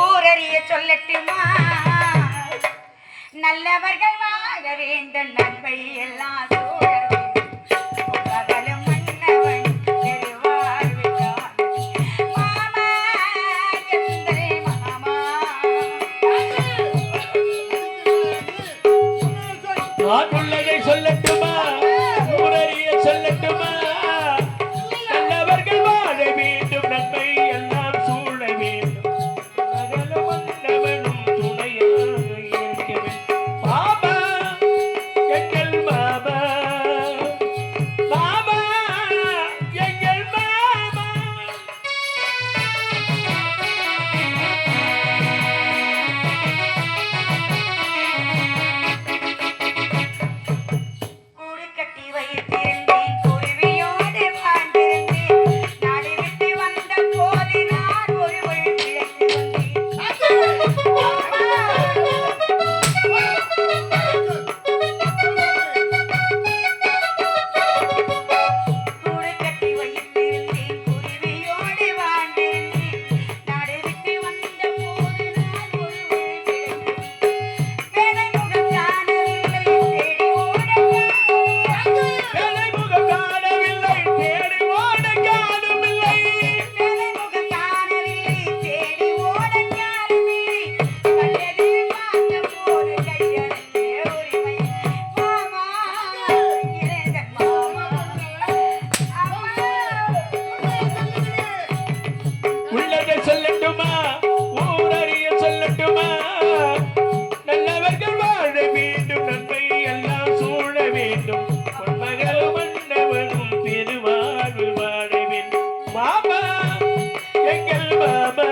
ஊரறிய சொல்லட்டுமா நல்லவர்கள் வாழ வேண்டும் நன்மை எல்லாம் சொல்லட்டுமா ஊரறிய சொல்லட்டுமா நல்லவர்கள் வாழ வேண்டும் நன்மை எல்லாம் சூழ வேண்டும் மன்னவனும் துணையாக இருக்க வேண்டும் பாபா எங்கள் பாபா பாபா எங்கள் பாபா சொல்லட்டுமா ஊரறிய சொல்லட்டுமா நல்லவர்கள் வாழ வேண்டும் நன்மை எல்லாம் சூழ வேண்டும் பொன்மகளும் மன்னவனும் திருவாழ்வு வாழ வேண்டும் பாபா எங்கள் பாபா